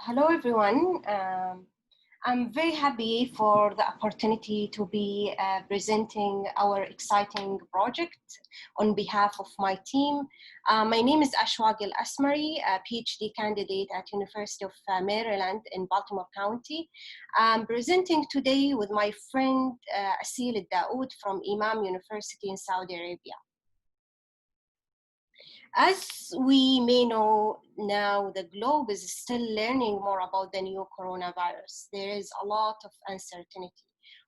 Hello, everyone. I'm very happy for the opportunity to be presenting our exciting project on behalf of my team. My name is Ashwag Alasmari, a PhD candidate at University of Maryland in Baltimore County. I'm presenting today with my friend Aseel Aldawood from Imam University in Saudi Arabia. As we may know now, the globe is still learning more about the new coronavirus. There is a lot of uncertainty.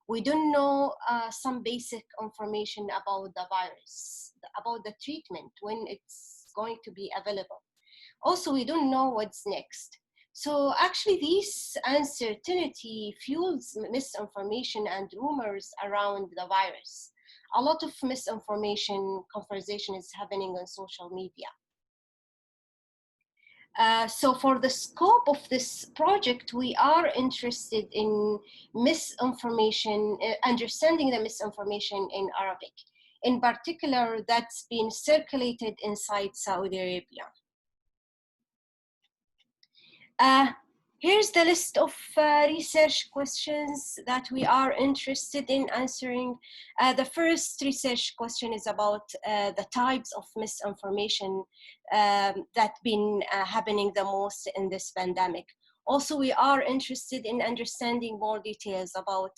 We don't know some basic information about the virus, about the treatment, when it's going to be available. Also, we don't know what's next. So actually, this uncertainty fuels misinformation and rumors around the virus. A lot of misinformation conversation is happening on social media. So for the scope of this project, we are interested in misinformation, understanding the misinformation in Arabic, in particular that's been circulated inside Saudi Arabia. Here's the list of research questions that we are interested in answering. The first research question is about the types of misinformation that been happening the most in this pandemic. Also, we are interested in understanding more details about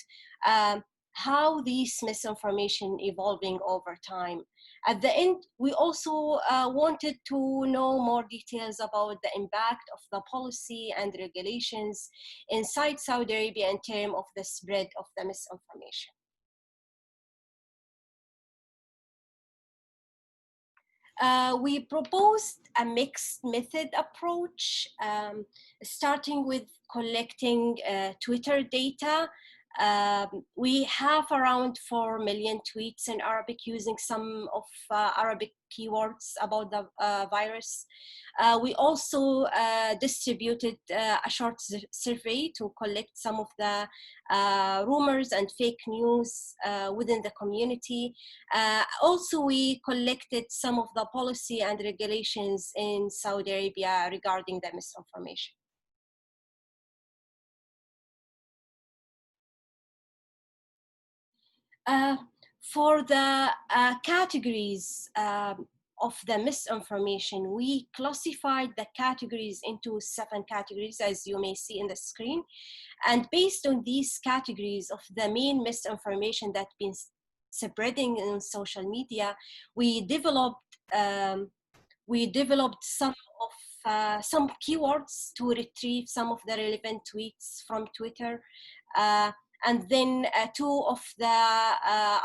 how these misinformation evolving over time. At the end, we also wanted to know more details about the impact of the policy and regulations inside Saudi Arabia in terms of the spread of the misinformation. We proposed a mixed method approach, starting with collecting Twitter data. We have around 4 million tweets in Arabic using some of Arabic keywords about the virus. We also distributed a short survey to collect some of the rumors and fake news within the community. Also, we collected some of the policy and regulations in Saudi Arabia regarding the misinformation. For the categories of the misinformation, we classified the categories into 7 categories, as you may see in the screen. And based on these categories of the main misinformation that's been spreading in social media, we developed some keywords to retrieve some of the relevant tweets from Twitter. And then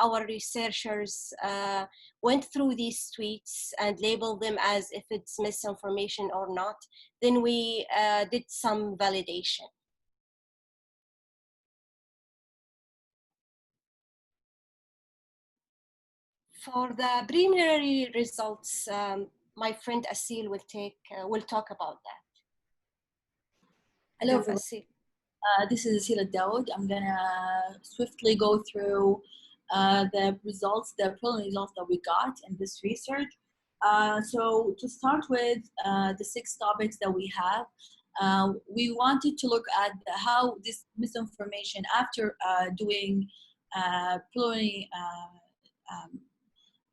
our researchers went through these tweets and labeled them as if it's misinformation or not. Then we did some validation. For the preliminary results, my friend Aseel will talk about that. Hello, Aseel. This is Aseel Aldawood. I'm gonna swiftly go through the preliminary results that we got in this research. So to start with the 6 topics that we have, we wanted to look at how this misinformation, after doing preliminary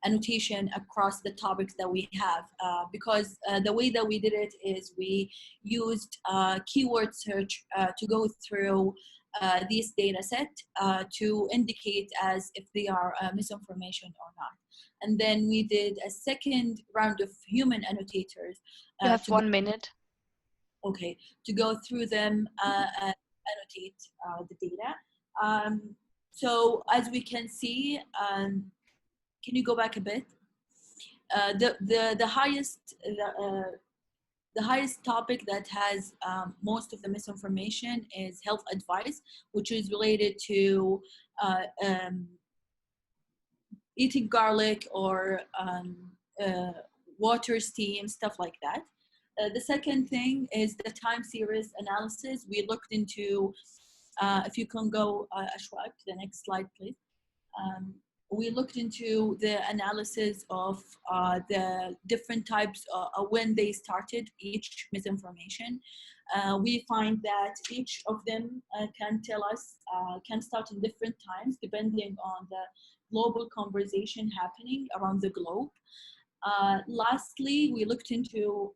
annotation across the topics that we have, because the way that we did it is we used keyword search to go through this data set to indicate as if they are misinformation or not. And then we did a second round of human annotators. You have 1 minute. Okay, to go through them and annotate the data. So as we can see, can you go back a bit? The highest topic that has most of the misinformation is health advice, which is related to eating garlic or water, steam, stuff like that. The second thing is the time series analysis. We looked into, if you can go, Ashwag, to the next slide, please. We looked into the analysis of the different types when they started each misinformation. We find that each of them can tell us, can start in different times depending on the global conversation happening around the globe. Lastly, we looked into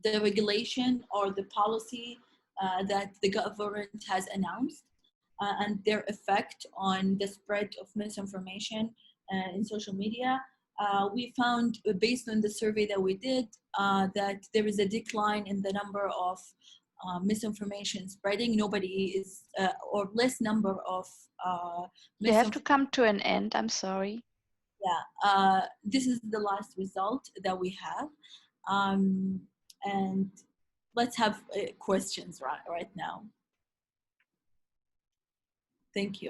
the regulation or the policy that the government has announced and their effect on the spread of misinformation in social media. We found, based on the survey that we did, that there is a decline in the number of misinformation spreading. Nobody is, or less number of You have to come to an end. I'm sorry. Yeah, this is the last result that we have. And let's have questions right now. Thank you.